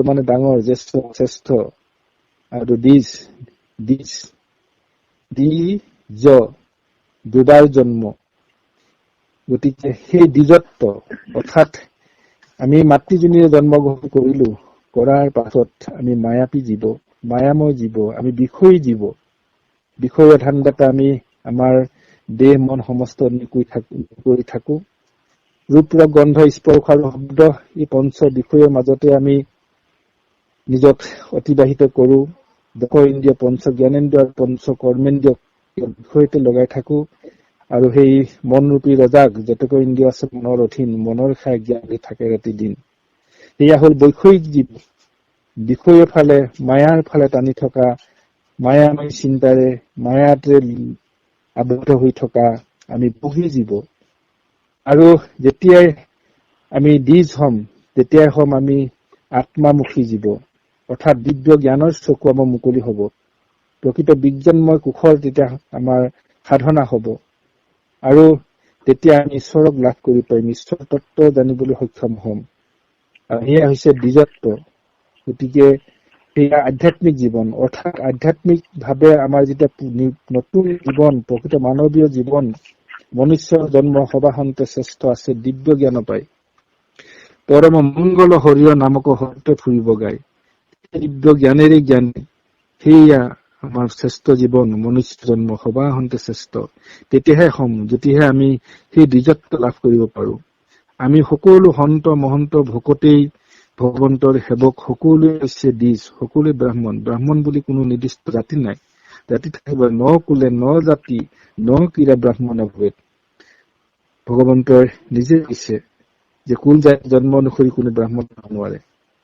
মানে ডাঙৰ জ্যেষ্ঠ শ্ৰেষ্ঠ আৰু দ্বিজ দুবাৰ জন্ম। গতিকে সেই দ্বিজত্ব অৰ্থাৎ আমি মাতৃজনীৰে জন্মগ্ৰহণ কৰিলো, কৰাৰ পাছত আমি মায়াবী জীৱ, মায়াময় জীৱ, আমি বিষয়ৰ ধান্দাতে আমি আমাৰ দেহ মন সমস্ত কৰি থাকো। ৰূপ ৰস গন্ধ স্পৰ্শ আৰু শব্দ এই পঞ্চ বিষয়ৰ মাজতে আমি নিজক অতিবাহিত কৰো। দশ ইন্দ্ৰিয়, পঞ্চ জ্ঞানেন্দ্ৰিয় আৰু পঞ্চ কৰ্মেন্দ্ৰিয় বিষয়তে লগাই থাকো। আৰু সেই মনৰূপী ৰজাক যেতকৈ ইন্দ্ৰিয় আছে মনৰ অধীন, মনৰ খাই জ্ঞান দি থাকে ৰাতি দিন। সেয়া হল বৈষয়িক জীৱ, বিষয়ৰ ফালে মায়াৰ ফালে টানি থকা, মায়াময় চিন্তাৰে মায়াতে আবদ্ধ হৈ থকা আমি বহি জীৱ। আৰু যেতিয়াই আমি দ্বিজ হম তেতিয়াই হম আমি আত্মামুখী জীৱ, অৰ্থাৎ দিব্য জ্ঞানৰ চকু আমাৰ মুকলি হব। প্ৰকৃত বিজ্ঞানময় কুশল তেতিয়া আমাৰ সাধনা হব। আৰু তেতিয়া আমি ঈশ্বৰক লাভ কৰি পাৰিম, ঈশ্বৰ তত্ত্ব জানিবলৈ সক্ষম হম। আৰু সেয়া হৈছে দ্বিজত্ব। গতিকে সেয়া আধ্যাত্মিক জীৱন, অৰ্থাৎ আধ্যাত্মিক ভাৱে আমাৰ যেতিয়া নতুন জীৱন, প্ৰকৃত মানৱীয় জীৱন, মনুষ্যৰ জন্ম সবাহন্তে শ্ৰেষ্ঠ আছে দিব্য জ্ঞান পায়, পৰম মংগল হৰিয় নামক সত্য ফুৰিব গায়। দিব্য জ্ঞানেৰে জ্ঞানী, সেয়া আমাৰ শ্ৰেষ্ঠ জীৱন, মনুষ্য জন্ম সবাহন্তে শ্ৰেষ্ঠ। তেতিয়াহে যদিহে আমি সেই দ্বিজত্ব লাভ কৰিব পাৰো। আমি সকলো সন্ত মহন্ত ভকতেই ভগৱন্তৰ সেৱক, সকলোৱে হৈছে দ্বিজ, সকলোৱে ব্ৰাহ্মণ বুলি কোনো নিৰ্দিষ্ট জাতি নাই। জাতি থাকিব ন কুলে ন জাতি ন কিৰা ব্ৰাহ্মণ ভেদ। ভগৱন্তই নিজে কৈছে যে কুল জাতি জন্ম অনুসৰি কোনো ব্ৰাহ্মণ হ'ব নোৱাৰে।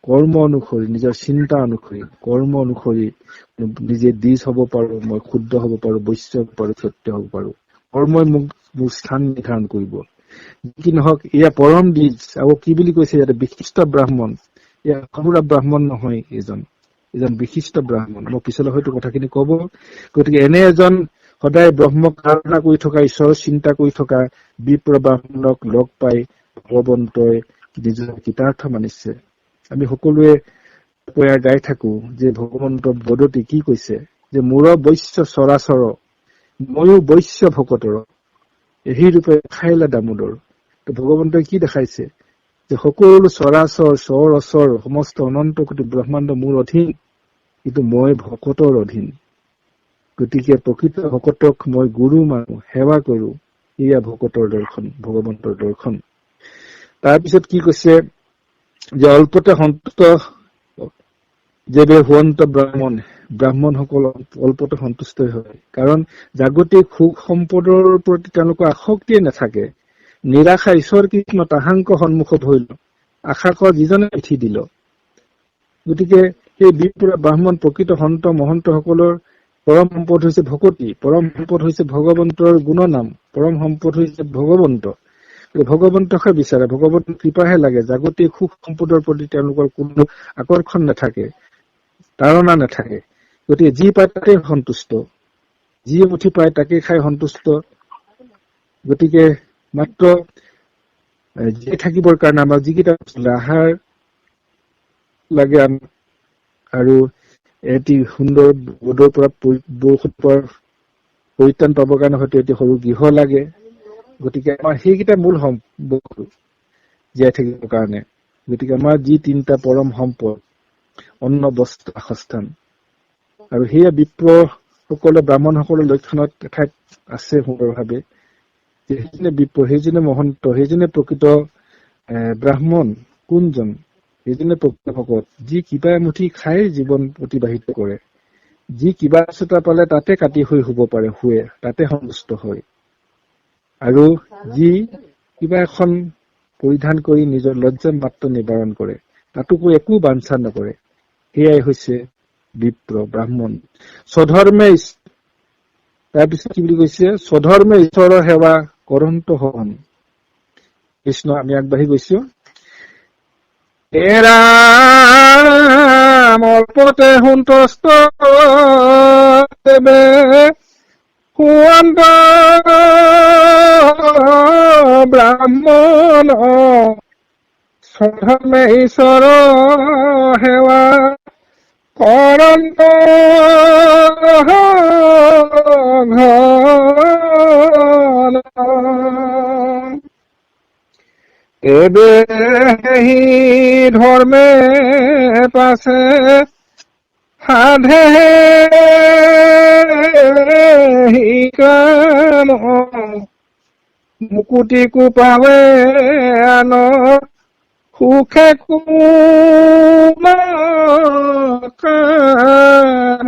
কৰ্ম অনুসৰি, নিজৰ চিন্তা অনুসৰি, কৰ্ম অনুসৰি নিজে দ্বিজ হব পাৰো, মই ক্ষুদ্ৰ হব পাৰো, বৈশ্য হব পাৰো, ক্ষত্ৰিয় হব পাৰো। কৰ্মই মোক মোৰ স্থান নিৰ্ধাৰণ কৰিব। কি নহওক এয়া পৰম দ্বিজ। আৰু কি বুলি কৈছে ইয়াতে? বিশিষ্ট ব্ৰাহ্মণ। এয়া সৰুৰা ব্ৰাহ্মণ নহয়, এজন বিশিষ্ট ব্ৰাহ্মণ। মই পিছলৈ হয়তো কথাখিনি কব। গতিকে এনে এজন সদায় ব্ৰহ্মক আৰাধনা কৰি থকা, ঈশ্বৰৰ চিন্তা কৰি থকা বিপ্ৰ ব্ৰাহ্মণক লগ পাই ভগৱন্তই নিজৰ কৃতাৰ্থ মানিছে। আমি সকলোৱে গাই থাকো যে ভগৱন্ত বদতি কি কৈছে যে মোৰ বৈশ্য চৰাচৰ, ময়ো বৈশ্য ভকতৰ, এই ৰূপে খাইলা দামোদৰ। ভগৱন্তই কি দেখাইছে যে সকলো চৰাচৰ, চৰ অচৰ, সমস্ত অনন্ত কোটি ব্ৰহ্মাণ্ড মোৰ অধীন, কিন্তু মই ভকতৰ অধীন। গতিকে প্ৰকৃত ভকতক মই গুৰু মানো, সেৱা কৰো। এয়া ভকতৰ দৰ্শন, ভগৱন্তৰ দৰ্শন। তাৰপিছত কি কৈছে যে অল্পতে সন্তুষ্ট যে হুৱন্ত ব্ৰাহ্মণসকল অল্পতে সন্তুষ্ট হয়। কাৰণ জাগতিক সুখ সম্পদৰ প্ৰতি তেওঁলোকৰ আসক্তিয়ে নাথাকে। নিৰাশা ঈশ্বৰ কৃষ্ণ তাহাংক সন্মুখত হইল, আশাক যিজনে পিঠি দিল। গতিকে সেই ব্ৰাহ্মণ প্ৰকৃত সন্ত মহন্ত সকলৰ পৰম সম্পদ হৈছে ভকতি, পৰম সম্পদ হৈছে ভগৱন্তৰ গুণনাম, পৰম সম্পদ হৈছে ভগৱন্ত। ভগৱন্তকহে বিচাৰে, ভগৱন্তৰ কৃপাহে লাগে। জাগতিক সুখ সম্পদৰ প্ৰতি তেওঁলোকৰ কোনো আকৰ্ষণ নাথাকে, তাৰণা নাথাকে। গতিকে যি পায় তাকে সন্তুষ্ট, যি মুঠি পায় তাকে খাই সন্তুষ্ট। গতিকে মাত্ৰ জীয়াই থাকিবৰ কাৰণে আমাৰ যিকেইটা আহাৰ লাগে আৰু এটি সুন্দৰ ৰ'দৰ পৰা বৰষুণ পৰা পৰিত্ৰাণ পাবৰ কাৰণে হয়তো এটি সৰু গৃহ লাগে। গতিকে আমাৰ সেইকেইটা মূল সম্পদ জীয়াই থাকিবৰ কাৰণে। গতিকে আমাৰ যি তিনিটা পৰম সম্পদ, অন্ন বস্ত্ৰ বাসস্থান, আৰু সেয়া বিপ্ৰ সকলে ব্ৰাহ্মণসকলৰ লক্ষণত এঠাইত আছে সুন্দৰভাৱে যে সেইজনে বিপ্ৰ, সেইজনে মহন্ত, সেইজনে প্ৰকৃত ব্ৰাহ্মণ। কোনজন? সেইজনে প্ৰকৃত ভকত, যি কিবা এমুঠি খাই জীৱন অতিবাহিত কৰে, যি কিবা এটা পালে তাতে কাটি হৈ শুব পাৰে, শুৱে, তাতে সন্তুষ্ট হয়। আৰু যি কিবা এখন পৰিধান কৰি নিজৰ লজ্জা মাত্ৰ নিবাৰণ কৰে, তাতোকৈ একো বাঞ্ছা নকৰে, সেয়াই হৈছে বিপ্ৰ ব্ৰাহ্মণ। স্বধৰ্মে, তাৰপিছত কি বুলি কৈছে? স্বধৰ্মে ঈশ্বৰৰ সেৱা কৰন্ত হন। কৃষ্ণ, আমি আগবাঢ়ি গৈছো। এৰাম অল্পতে সন্তুষ্ট দেৱে সুৱন্ত ব্ৰাহ্মণ স্বধৰ্মে ঈশ্বৰ সেৱা কৰন্ত ঘন এবে হি ধৰ্মে পাছে সাধে হি কাম মুকুতি কুপাৱে আন সুখে কুম কাম।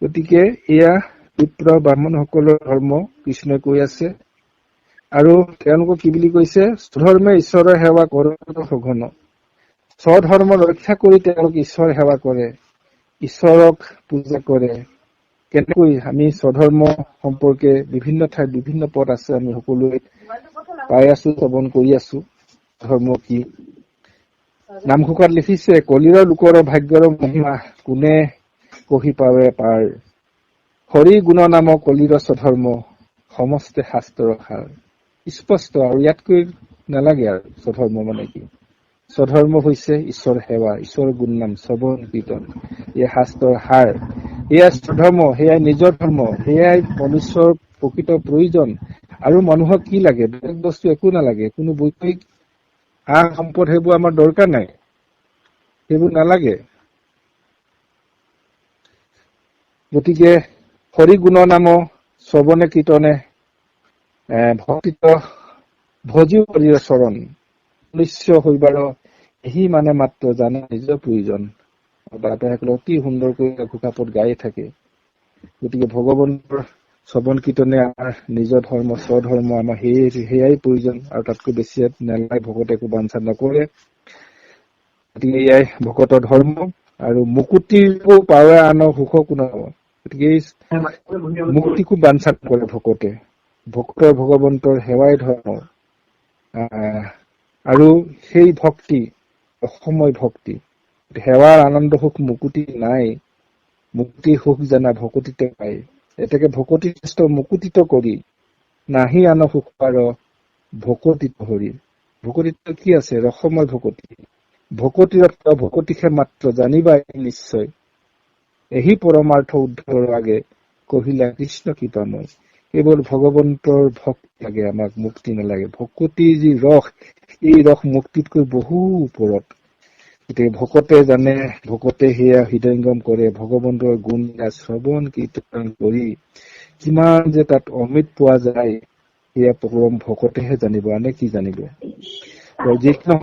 গতিকে এয়া বিপ্ৰ ব্ৰাহ্মণসকলৰ ধৰ্ম কৃষ্ণই কৈ আছে। আৰু তেওঁলোকক কি বুলি কৈছে? স্বধৰ্মে ঈশ্বৰৰ সেৱা কৰোঁ সঘন। স্বধৰ্ম ৰক্ষা কৰি তেওঁলোক ঈশ্বৰৰ সেৱা কৰে, ঈশ্বৰক পূজা কৰে। কেনেকৈ? আমি স্বধৰ্ম সম্পৰ্কে বিভিন্ন ঠাইত বিভিন্ন পদ আছে, আমি সকলোৱে পাই আছো, শ্ৰৱণ কৰি আছো। ধৰ্ম কি? নামঘোষাত লিখিছে, কলিৰ লোকৰ ভাগ্যৰ মহিমা কোনে কহি পাৱে পাৰ। হৰি গুণ নাম কলিৰ স্বধৰ্ম সমস্তে শাস্ত্ৰৰ সাৰ। স্পষ্ট, আৰু ইয়াতকৈ নালাগে আৰু। স্বধৰ্ম মানে কি? স্বধৰ্ম হৈছে ঈশ্বৰ সেৱা, ঈশ্বৰৰ গুণ নাম, শ্ৰৱণ কীৰ্তন, এয়া শাস্ত্ৰৰ সাৰ। এয়াই স্বধৰ্ম, সেয়াই নিজৰ ধৰ্ম, সেয়াই মনুষ্যৰ প্ৰকৃত প্ৰয়োজন। আৰু মানুহক কি লাগে? বেলেগ বস্তু একো নালাগে। কোনো বৈষয়িক সম্পদ সেইবোৰ আমাৰ দৰকাৰ নাই, সেইবোৰ নালাগে। গতিকে হৰি গুণ নাম শ্ৰৱণে কীৰ্তনে ভক্তিত ভজিও হৰিৰ চৰণ নিশ্চয় হৈবাৰ এহি মানে মাত্ৰ জানে নিজৰ প্ৰয়োজন। দাদাসকলে অতি সুন্দৰকৈ ঘোষাপদ গায়ে থাকে। গতিকে ভগৱানৰ শ্ৰৱণ কীৰ্তনে আমাৰ নিজৰ ধৰ্ম, স্বধৰ্ম আমাৰ সেয়াই প্ৰয়োজন, আৰু তাতকৈ বেছি নেলাগে। ভকতে একো বাঞ্ছা নকৰে। গতিকে এয়াই ভকতৰ ধৰ্ম। আৰু মুকুতিকো পাৱে আন সুখ কোনাব। গতিকে এই মুক্তিকো বাঞ্ছা নকৰে ভকতে। ভক্তৰ ভগৱন্তৰ সেৱাই ধৰ্ম। আৰু সেই ভক্তি অসময় ভক্তি। সেৱাৰ আনন্দ সুখ মুকুতি নাই, মুক্তি সুখ জানা ভকতিতে পায়। এতেকে ভকতি মুকুতিত কৰি নাহি আন সুখ পাৰ ভকতিত হৰি। ভকতিত কি আছে? ৰসময় ভকতি। ভকতিৰ ভকতিহে মাত্ৰ জানিবা নিশ্চয়, এহি পৰমাৰ্থ উদ্ধাৰৰ আগে কহিলা কৃষ্ণ কৃপাময়। কেৱল ভগৱন্তৰ ভক্তি লাগে আমাক, মুক্তি নালাগে। ভকতিৰ যি ৰস, এই ৰস মুক্তিতকৈ বহু ওপৰত। গতিকে ভকতে জানে, ভকতে সেয়া হৃদয়ংগম কৰে। ভগৱন্তৰ গুণ শ্ৰৱণ কীৰ্তন কৰি কিমান যে তাত অমৃত পোৱা যায়, সেয়া পৰম ভকতেহে জানিব, আনে কি জানিব। যিকোনো